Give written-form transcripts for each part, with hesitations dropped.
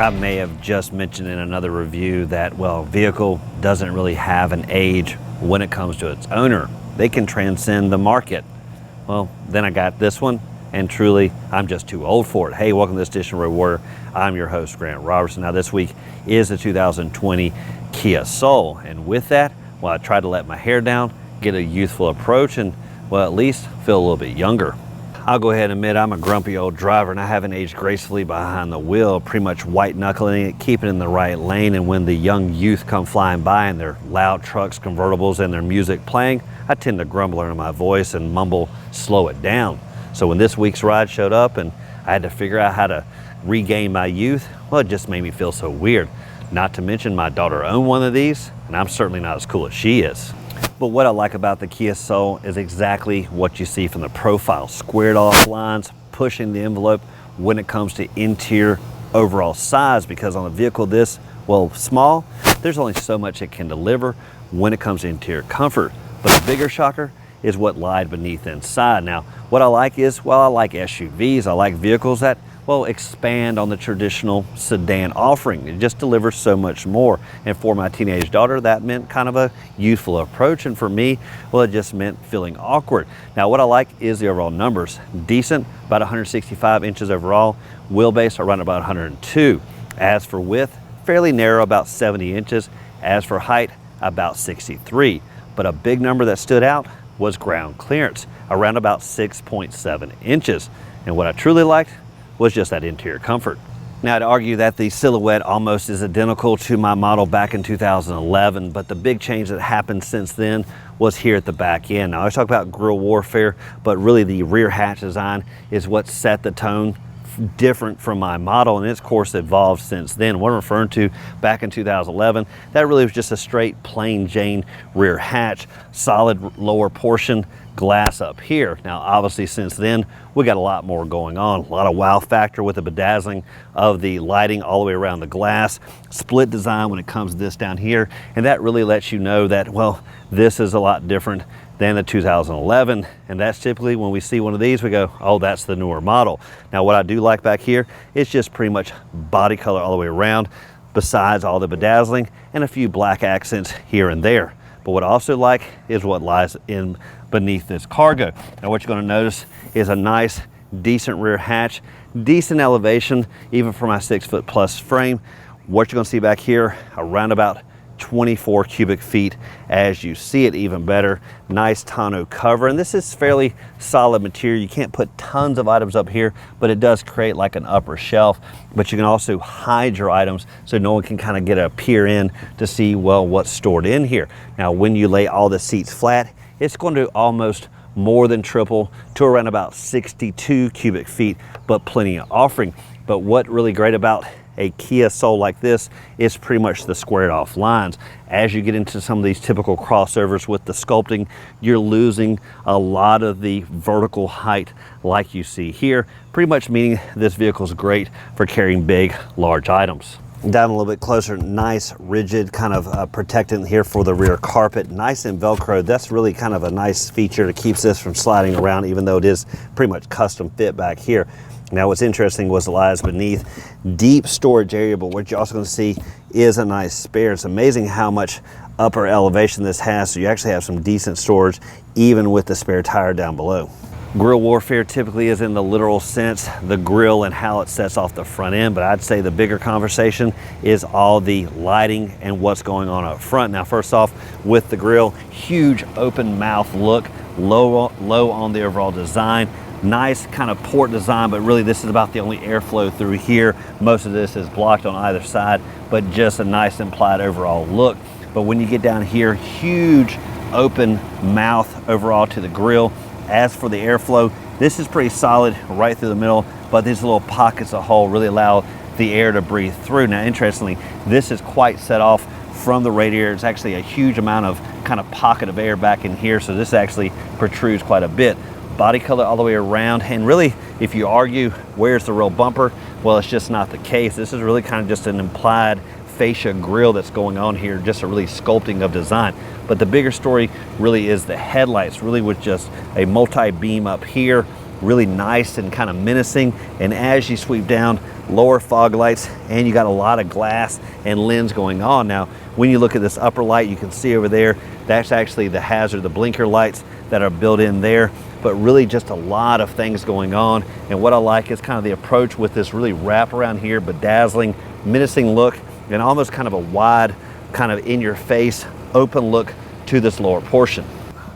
I may have just mentioned in another review that, well, vehicle doesn't really have an age when it comes to its owner. They can transcend the market. Well, then I got this one, and truly, I'm just too old for it. Hey, welcome to this edition of Road Warrior. I'm your host, Grant Roberson. Now, this week is the 2020 Kia Soul, and with that, well, I tried to let my hair down, get a youthful approach, and, well, at least feel a little bit younger. I'll go ahead and admit I'm a grumpy old driver, and I haven't aged gracefully behind the wheel, pretty much white knuckling it, keeping it in the right lane. And when the young youth come flying by in their loud trucks, convertibles, and their music playing, I tend to grumble under my voice and mumble, slow it down. So when this week's ride showed up and I had to figure out how to regain my youth, well, it just made me feel so weird. Not to mention my daughter owned one of these, and I'm certainly not as cool as she is. But what I like about the Kia Soul is exactly what you see from the profile. Squared off lines, pushing the envelope when it comes to interior overall size, because on a vehicle this, well, small, there's only so much it can deliver when it comes to interior comfort. But the bigger shocker is what lied beneath inside. Now, what I like is, well, I like SUVs. I like vehicles that, well, expand on the traditional sedan offering. It just delivers so much more. And for my teenage daughter, that meant kind of a youthful approach. And for me, well, it just meant feeling awkward. Now, what I like is the overall numbers. Decent, about 165 inches overall. Wheelbase around about 102. As for width, fairly narrow, about 70 inches. As for height, about 63. But a big number that stood out was ground clearance, around about 6.7 inches. And what I truly liked was just that interior comfort. Now, I'd argue that the silhouette almost is identical to my model back in 2011, but the big change that happened since then was here at the back end. Now, I always talk about grille warfare, but really the rear hatch design is what set the tone different from my model, and it's of course evolved since then. What I'm referring to back in 2011, that really was just a straight plain Jane rear hatch, solid lower portion, glass up here. Now obviously since then we got a lot more going on, a lot of wow factor with the bedazzling of the lighting all the way around the glass, split design when it comes to this down here, and that really lets you know that, well, this is a lot different than the 2011, and that's typically when we see one of these we go, oh, that's the newer model. Now what I do like back here, it's just pretty much body color all the way around, besides all the bedazzling and a few black accents here and there. But what I also like is what lies in beneath this cargo. Now what you're going to notice is a nice decent rear hatch, decent elevation even for my 6-foot plus frame. What you're going to see back here, around about 24 cubic feet as you see it, even better. Nice tonneau cover, and this is fairly solid material. You can't put tons of items up here, but it does create like an upper shelf. But you can also hide your items so no one can kind of get a peer in to see, well, what's stored in here. Now when you lay all the seats flat, it's going to almost more than triple to around about 62 cubic feet, but plenty of offering. But what really great about a Kia Soul like this is pretty much the squared off lines. As you get into some of these typical crossovers with the sculpting, you're losing a lot of the vertical height like you see here, pretty much meaning this vehicle is great for carrying big, large items. Down a little bit closer, nice rigid kind of protectant here for the rear carpet, nice and Velcro. That's really kind of a nice feature that keeps this from sliding around, even though it is pretty much custom fit back here. Now what's interesting was the lies beneath, deep storage area, but what you're also going to see is a nice spare. It's amazing how much upper elevation this has, so you actually have some decent storage even with the spare tire down below. Grille warfare typically is in the literal sense, the grille and how it sets off the front end, but I'd say the bigger conversation is all the lighting and what's going on up front. Now first off, with the grille, huge open mouth look, low on the overall design. Nice kind of port design, but really this is about the only airflow through here. Most of this is blocked on either side, but just a nice implied overall look. But when you get down here, huge open mouth overall to the grille. As for the airflow, this is pretty solid right through the middle, but these little pockets of hole really allow the air to breathe through. Now interestingly, this is quite set off from the radiator. It's actually a huge amount of kind of pocket of air back in here, so this actually protrudes quite a bit. Body color all the way around, and really if you argue where's the real bumper, well, it's just not the case. This is really kind of just an implied fascia grille that's going on here, just a really sculpting of design. But the bigger story really is the headlights, really with just a multi-beam up here, really nice and kind of menacing. And as you sweep down, lower fog lights, and you got a lot of glass and lens going on. Now, when you look at this upper light, you can see over there, that's actually the hazard, the blinker lights that are built in there, but really just a lot of things going on. And what I like is kind of the approach with this really wrap around here, bedazzling, menacing look, and almost kind of a wide, kind of in your face, open look to this lower portion.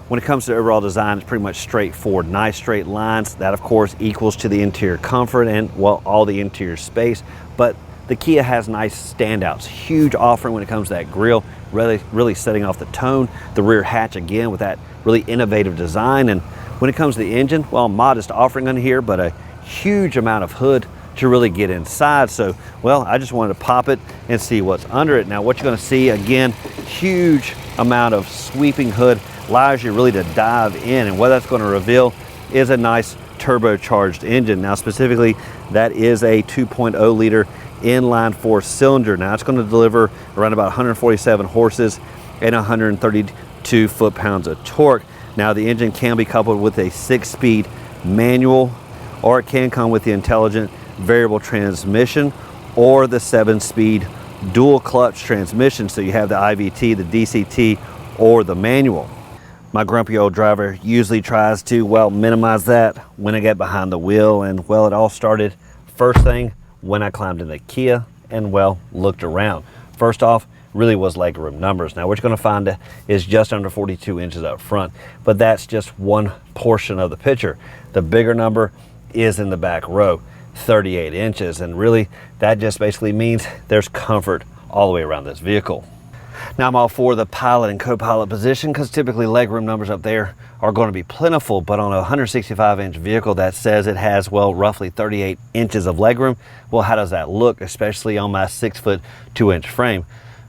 When it comes to overall design, it's pretty much straightforward. Nice straight lines. That, of course, equals to the interior comfort and, well, all the interior space. But the Kia has nice standouts. Huge offering when it comes to that grille, really setting off the tone. The rear hatch, again, with that really innovative design. And when it comes to the engine, well, modest offering on here, but a huge amount of hood to really get inside. So, well, I just wanted to pop it and see what's under it. Now, what you're going to see, again, huge amount of sweeping hood, allows you really to dive in, and what that's going to reveal is a nice turbocharged engine. Now, specifically, that is a 2.0 liter inline four cylinder. Now, it's going to deliver around about 147 horses and 132 foot-pounds of torque. Now, the engine can be coupled with a 6-speed manual, or it can come with the intelligent variable transmission or the 7-speed dual clutch transmission. So you have the IVT, the DCT, or the manual. My grumpy old driver usually tries to, well, minimize that when I get behind the wheel. And, well, it all started first thing when I climbed in the Kia and, well, looked around. First off, really was legroom numbers. Now, what you're going to find is just under 42 inches up front, but that's just one portion of the picture. The bigger number is in the back row, 38 inches. And really, that just basically means there's comfort all the way around this vehicle. Now, I'm all for the pilot and co-pilot position because typically legroom numbers up there are going to be plentiful, but on a 165-inch vehicle that says it has, well, roughly 38 inches of legroom, well, how does that look, especially on my 6'2" frame?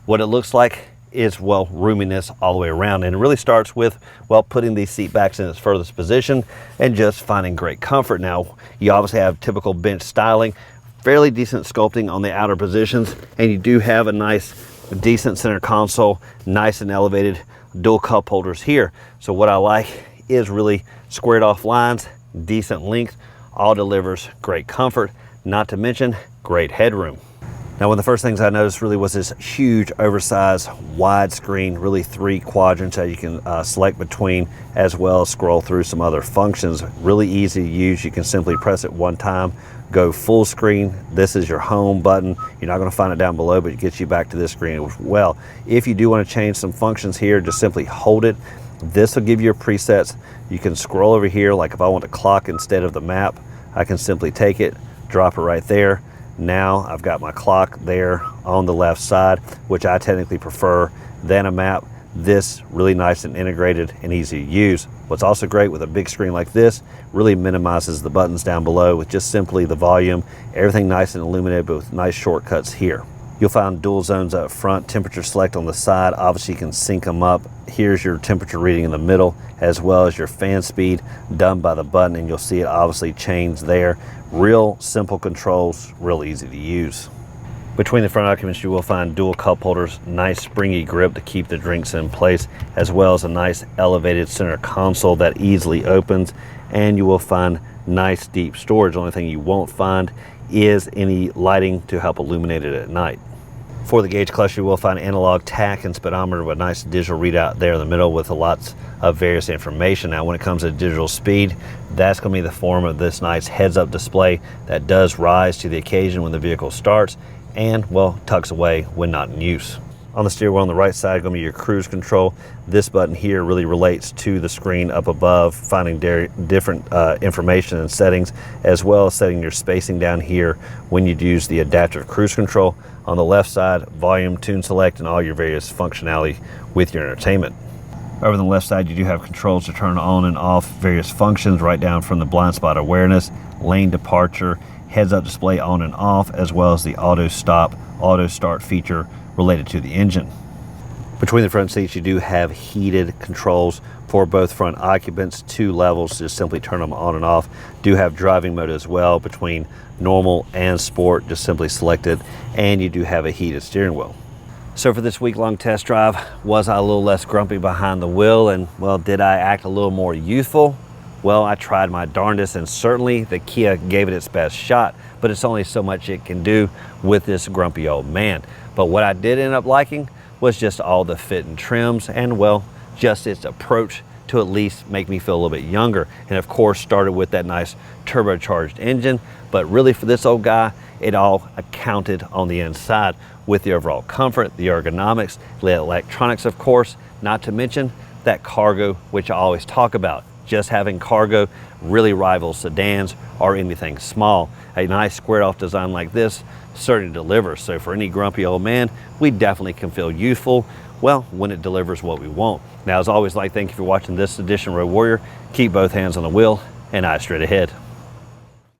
What it looks like is, well, roominess all the way around, and it really starts with, well, putting these seat backs in its furthest position and just finding great comfort. Now, you obviously have typical bench styling, fairly decent sculpting on the outer positions, and you do have a nice decent center console, nice and elevated dual cup holders here. So what I like is really squared off lines, decent length, all delivers great comfort, not to mention great headroom. Now, one of the first things I noticed really was this huge oversized widescreen, really 3 quadrants that you can select between, as well as scroll through some other functions. Really easy to use. You can simply press it one time, go full screen. This is your home button. You're not going to find it down below, but it gets you back to this screen as well. If you do want to change some functions here, just simply hold it. This will give you your presets. You can scroll over here, like if I want to clock instead of the map, I can simply take it, drop it right there. Now I've got my clock there on the left side, which I technically prefer than a map. This really nice and integrated and easy to use. What's also great with a big screen like this, really minimizes the buttons down below with just simply the volume, everything nice and illuminated, but with nice shortcuts here. You'll find dual zones up front, temperature select on the side. Obviously you can sync them up. Here's your temperature reading in the middle, as well as your fan speed done by the button, and you'll see it obviously change there. Real simple controls, real easy to use. Between the front occupants, you will find dual cup holders, nice springy grip to keep the drinks in place, as well as a nice elevated center console that easily opens, and you will find nice deep storage. The only thing you won't find is any lighting to help illuminate it at night. For the gauge cluster, you will find analog tach and speedometer with a nice digital readout there in the middle with lots of various information. Now, when it comes to digital speed, that's going to be the form of this nice heads-up display that does rise to the occasion when the vehicle starts and, well, tucks away when not in use. On the steering wheel on the right side, going to be your cruise control. This button here really relates to the screen up above, finding different information and settings, as well as setting your spacing down here when you use the adaptive cruise control. On the left side, volume, tune select, and all your various functionality with your entertainment. Over on the left side, you do have controls to turn on and off various functions right down from the blind spot awareness, lane departure, heads-up display on and off, as well as the auto stop, auto start feature related to the engine. Between the front seats, you do have heated controls for both front occupants, 2 levels, just simply turn them on and off. Do have driving mode as well between normal and sport, just simply select it, and you do have a heated steering wheel. So for this week-long test drive, was I a little less grumpy behind the wheel, and, well, did I act a little more youthful? well, I tried my darndest, and certainly the Kia gave it its best shot, but it's only so much it can do with this grumpy old man. But what I did end up liking was just all the fit and trims, and well, just its approach to at least make me feel a little bit younger. And of course, started with that nice turbocharged engine, but really for this old guy, it all accounted on the inside with the overall comfort, the ergonomics, the electronics, of course, not to mention that cargo, which I always talk about. Just having cargo really rivals sedans or anything small. A nice squared off design like this certainly delivers. So for any grumpy old man, we definitely can feel youthful, well, when it delivers what we want. Now, as always, thank you for watching this edition of Road Warrior. Keep both hands on the wheel and eyes straight ahead.